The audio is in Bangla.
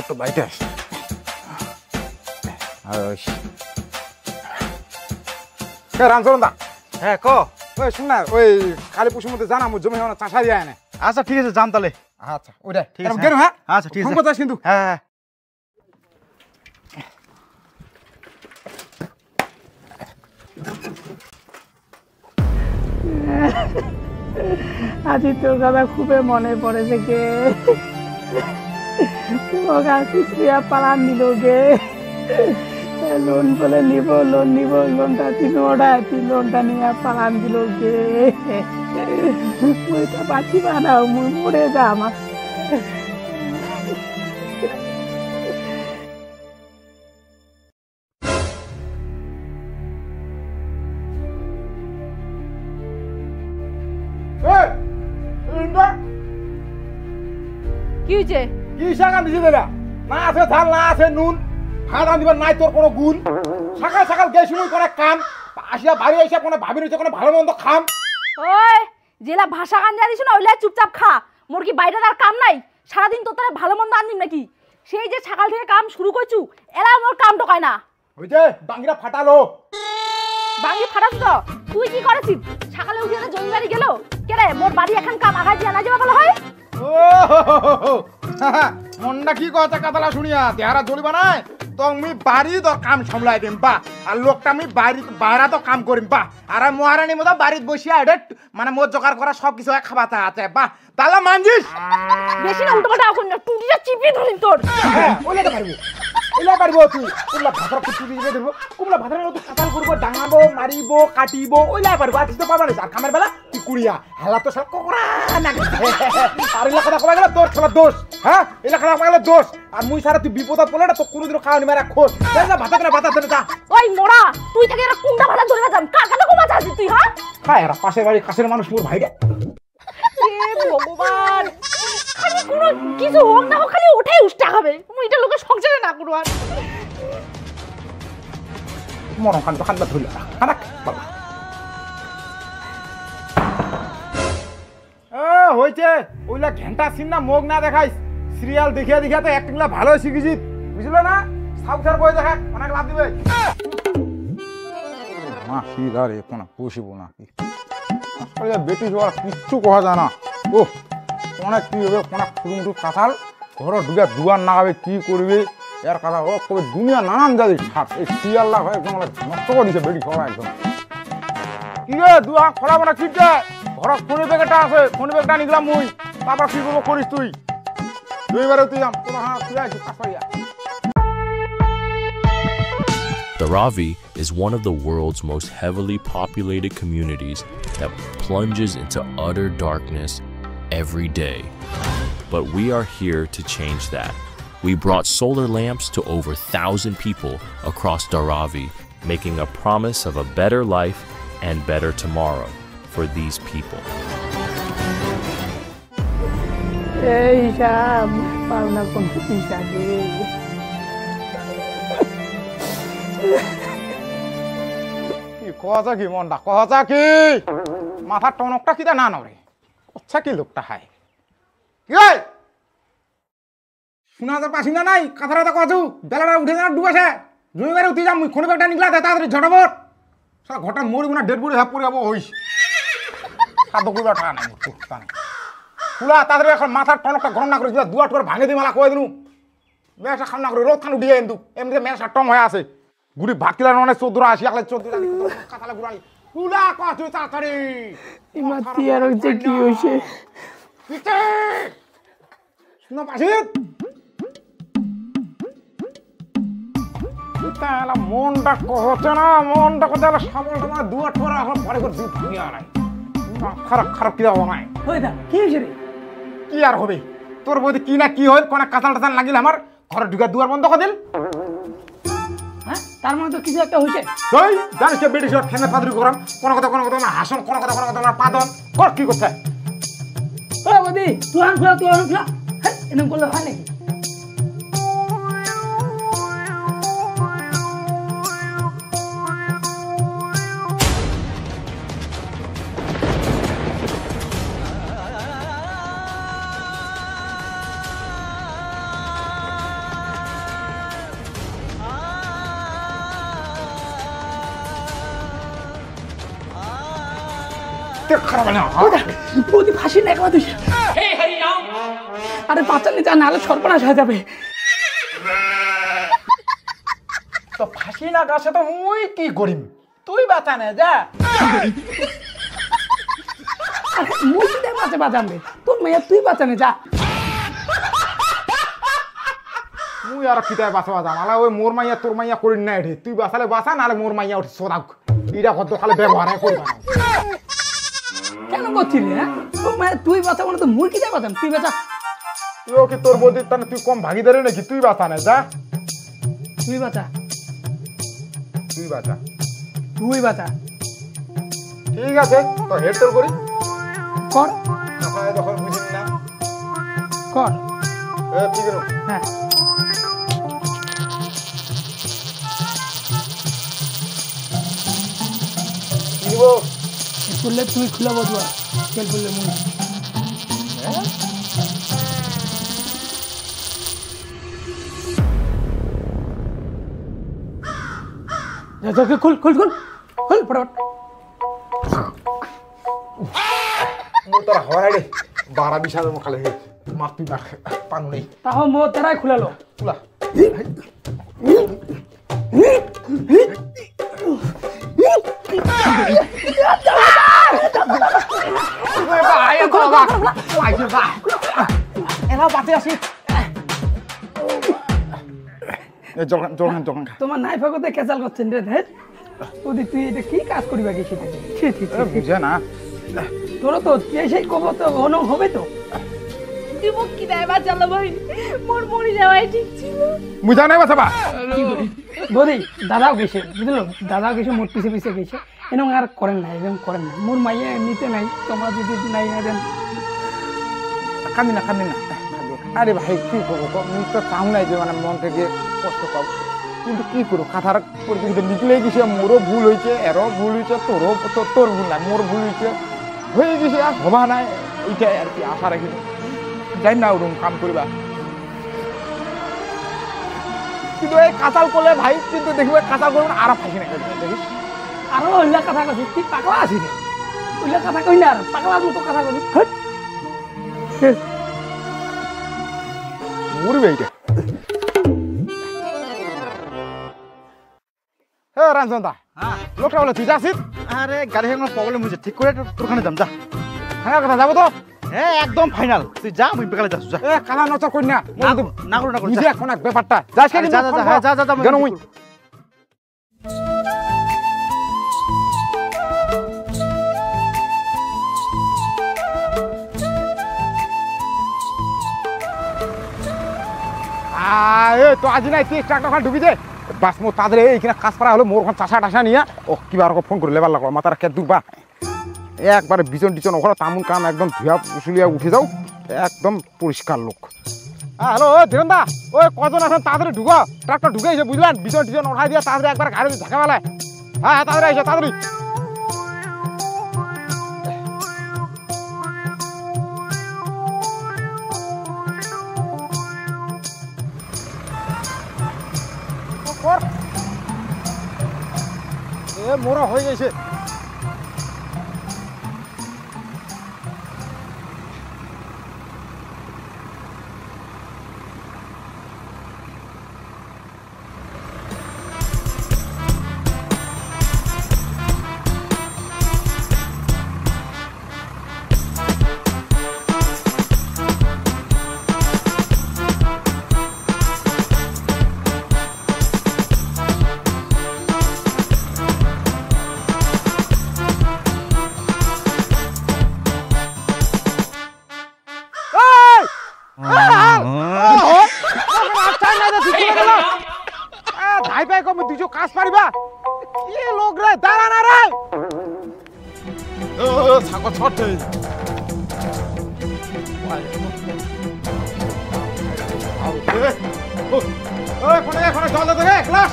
একটু বাইরে আসি। রামচরণ দা, হ্যাঁ ক। ওই শুন না, ওই কালী পশুর মধ্যে জানা আমার জমি হওয়া চাষা দিয়ে না। আচ্ছা ঠিক আছে, যাম তাহলে। আচ্ছা ওইটা ঠিক আছে, গেরো। হ্যাঁ আচ্ছা ঠিক আছে, যাস কিন্তু। হ্যাঁ হ্যাঁ। আজি তোর কথা খুবই মনে পড়েছে গে, পালান নিল গে, লোন বলে নিব, লোনটা তুই লোনটা নিয়ে পালান দিল গে, ওইটা বাঁচি বানাও, মুই মরে যা আমার। কি হয়েছে? কি শাখা দিছি দেবা? না আছে ধান, না আছে নুন, ভাত রাঁধিবার নাই তোর কোনো গুণ। সকাল সকাল গে সময় করে কাম, আসিয়া বাড়ি আইসা কোনো ভাবি রয়েছে কোনো ভালো মন্দ খাম। ওই জেলা ভাষা গান জানিস না, ওইলা চুপচাপ খা। মোর কি বাইরে আর কাম নাই? সারাদিন তোর তারা ভালো মন্দ আনদিম নাকি? সেই যে সকাল থেকে কাম শুরু করছু, এরা মোর কাম টোকায় না। ওই যে বাঙ্গিরা ফাটালো। বাঙ্গি ফাটাস তো? তুই কি করেছিস? সকালে উঠে জমি বাড়ি গেল কেরে? মোর বাড়ি এখন কাম আগাই দিয়ে না যাওয়া বলা হয়। মনটা কি কথা কাতলা শুনিয়া দেহারা জ্বলিবা নাই তো আমি বাড়ি তো কাম সামলাই দিম বা, আর লোকটা আমি বাইরা তো কাম করিম বা, আর মহারানীর মতো বাড়িত বসিয়া এটা মানে মোর জোগাড় করা সব কিছু খাবাতে আছে বা, তাহলে মানজিস বেশি না উল্টো পাল্টা এখন না, টুটিটা চিপিয়ে ধরিম তোর। ওইলাতে পারবো, ওইলা পারবো তুই কুমলা ভাতার কুটি দিয়ে দেবো, কুমলা ভাতার মতো কাতাল করবো, ডাঙাবো, মারিবো, কাটিবো, ওইলা পারবো। আর তো পারবা না, আর কামের বেলা তুই কুড়িয়া হেলা তো সব করা না। আর এলাকা কমা গেলে তোর খেলার দোষ। হ্যাঁ এলাকা কমা গেলে দোষ। আর মুই সারা তুই বিপদত পড়লে না তো কোনোদিনও খাওয়া নিবে না খোঁজ ভাতা করে ভাতা দেবে। ওই মোড়া, তুই থেকে এরা কোনটা ভাতা ধরে না যাম, কার কাছে কমা চাচ্ছিস তুই? হ্যাঁ হ্যাঁ এরা পাশের বাড়ির কাছের মানুষ মোর ভাইরা। ভগবান, খালি কোনো কিছু হোক না হোক খালি ওঠাই উষ্টা খাবে। মুই এটা লোকের সংসারে না করবো আর। মরম খানবা ধরল খানাক বাবা। হয়েছে ওইলা ঘন্টা সিন না মুখ না দেখাইস, সিরিয়াল দেখিয়া দেখিয়া তো একটিংলা ভালো শিখেছি, বুঝলো না? সাউথার বই দেখা অনেক লাভ দিবে। মা সিদারে কোনা পুষিব না কি বেটি জোয়ার কিচ্ছু কহা যায় না। ও অনেক কি হবে, অনেক ফুটুমুটু কাঁঠাল ঘর ঢুকে দুয়ার নাগাবে কি করবে এর কথা। ও কবে দুনিয়া নানান জাতি ছাপ এই সিরিয়াল্লা হয় একদম নষ্ট করে দিছে বেটি সবাই একদম। কি রে দুয়া খোলাব না কি ঘর ফোনে ব্যাগটা আছে, ফোনে ব্যাগটা নিলাম মুই, তারপর কি করবো করিস তুই? দুইবারে তুই যাম কোনো হ্যাঁ তুই আছিস কাছাইয়া। Dharavi is one of the world's most heavily populated communities that plunges into utter darkness every day. But we are here to change that. We brought solar lamps to over 1,000 people across Dharavi, making a promise of a better life and better tomorrow for these people. এই সব পাওনা কোন পয়সা গে, কি কথা কি মনটা কথা কি মাথার টনকটা কি না নরে আচ্ছা কি লোকটা হায় কি শোনা যার পাসি না নাই কাঁথার কথা কচু বেলাটা উঠে যান ডুবাসে জমিবারে উঠে যাম খনি ব্যাগটা নিকলা তাড়াতাড়ি ঝটাবট সারা ঘটা মরি না ডেড বডি হ্যাপ পড়ে যাবো হইস সাধ্য করবে টাকা নাই ফুলা তাড়াতাড়ি এখন মাথার টনকটা গরম না করে দুয়াট করে ভাঙে দিই মালা কয়ে দিনু মেয়েটা খান না করে রোদ খান উঠিয়ে কিন্তু এমনিতে মেয়েটা টম হয়ে আছে গুড়ি ভাত কিলার অনেক 14 আসি একলে 14 কাঁথালে গুড়াই ফুলা কচু তাড়াতাড়ি ইমাতি আর যে কি হইছে শোনা পাসি তাহলে মনটা কহছে না মনটা কথা সাবলটা মানে দুয়াট করে এখন পরে করে দুধ ভাঙিয়ে আনাই খারাপ খারাপ কি হবো নাই কি হয়েছে রে? কি আর হবে তোর বইতে কি না কি হইল কোন কাঁচাল টাচাল লাগিল আমার ঘরে ঢুকে দুয়ার বন্ধ করে দিল। হ্যাঁ তার মানে তো কিছু একটা হয়েছে। ওই জানিস কে বেটি সব ঠেনে পাদরি গরম কোন কথা আমার হাসন কোন কথা আমার পাদন কর কি করছে ও বদি তুই আন খোলা হ্যাঁ এরকম করলে হয় নাকি? খারাপ না বৌদি ফাঁসি না একবার তুই আরে বাঁচালে যা নাহলে সর্বনাশ হয়ে যাবে তো ফাঁসি না গাছে তো মুই কি করিম তুই বাঁচানে যা মুই কি দেয় বাঁচে বাঁচাবে তোর মেয়ে তুই বাঁচানে যা মুই আর কিতায় বাঁচাবা যাম আলা ওই মোর মাইয়া তোর মাইয়া করিন না এঠে তুই বাঁচালে বাঁচা নাহলে মোর মাইয়া উঠে সোদাক এটা কত খালে ব্যবহার করবা না কেন করছিলি হ্যাঁ তোর মেয়ে তুই বাঁচাবো না তো মুই কি দেয় বাঁচাম তুই বাঁচা তুইও কি তোর বৌদির তাহলে তুই কম ভাগিদারি নাকি তুই বাঁচানে যা তুই বাঁচা তুই বাঁচা তুই বাঁচা ঠিক আছে তো হেড তোর করি কর যখন বুঝিস না কর ঠিক আছে হ্যাঁ কিনবো খুললে তুই খুলে বসবো তেল খুললে মুই খুল খুল খুল খুল ফটাফট মোর তোর হওয়ার রে 12-20 হাজার খালে মাপি পানু নেই তাহ মো তেরাই খুলালো তুলা তোমার নাই ফাঁকতে কেচাল করছেন রে ধের ওদি তুই এটা কি কাজ করিবা কি সেটা বুঝে না তোর তো সেই কব তো অন হবে তো তুই মুখ কি দেয় বাঁচালো ভাই মোর মরে যাওয়াই ঠিক ছিল বুঝা নাই বাঁচাবা বৌদি দাদাও গেছে বুঝলো দাদাও গেছে মোট পিছে পিছে গেছে এরকম আর করেন না এরকম করেন না মোর মাইয়া এমনিতে নাই তোমার যদি নাই দেন কান্দি না আরে ভাই কি করবো আমি তো চাও নাই যে মানে মন থেকে কষ্ট পাবো কিন্তু কি করবো কাঁথার পরিস্থিতিতে নিকলে গেছে মোরও ভুল হয়েছে এরও ভুল হয়েছে তোর ভুল নাই মোর ভুল হয়ে গেছে আর হবা নাই এইটাই আর কি আশা রাখি যাই না ওরকম কাম করিবা কিন্তু এই কাঁচাল করলে ভাই কিন্তু দেখবে কাঁচাল করবে না আরো ফাঁসি না দেখিস আরো ওইলা কথা কছিস তুই পাগলা আছিস ওইলা কথা কই না আর পাগলার মতো কথা কবি মরবে এইটা হ্যাঁ রাঞ্জন দা হ্যাঁ লোকটা বলে তুই যাচ্ছিস আরে গাড়ি হেঙ্গন প্রবলেম হয়েছে ঠিক করে তোরখানে যাম যা হ্যাঁ কথা যাবো তো হ্যাঁ একদম ফাইনাল তুই যা আমি বিকালে যাচ্ছ যা কালা নচর করি না না করো বুঝে এখন এক ব্যাপারটা যাস আরে যা যা যা হ্যাঁ, যা যা যা কেন মুই তো আজি নাই তুই ট্রাক্টর ঢুকি দে বাস মোর তাদের এইখানে কাজ করা হলো মোর ওখানে চাষা টাসা নিয়ে ও কিবা ফোন করে লেবার লাগলো মাথার কে দুবা একবারে বিচন টিচন ওখানে তামুন কাম একদম ধুয়া পুষুলিয়া উঠে যাও একদম পরিষ্কার লোক হ্যালো ধীরেন দা ওই কজন আছেন তাড়াতাড়ি ঢুকো ট্রাক্টর ঢুকে এসে বুঝলেন বিচন টিচন ওঠাই দিয়ে তাড়াতাড়ি একবার গাড়ি ঝাঁকা বেলায় হ্যাঁ তাড়াতাড়ি এসে তাড়াতাড়ি মোরা হয়ে গেছে ভাই ভাই কম দুজো কাজ পারিবা কি লোক রে দাঁড়া না রে ছাগল ছটে কোনে জল দে গ্লাস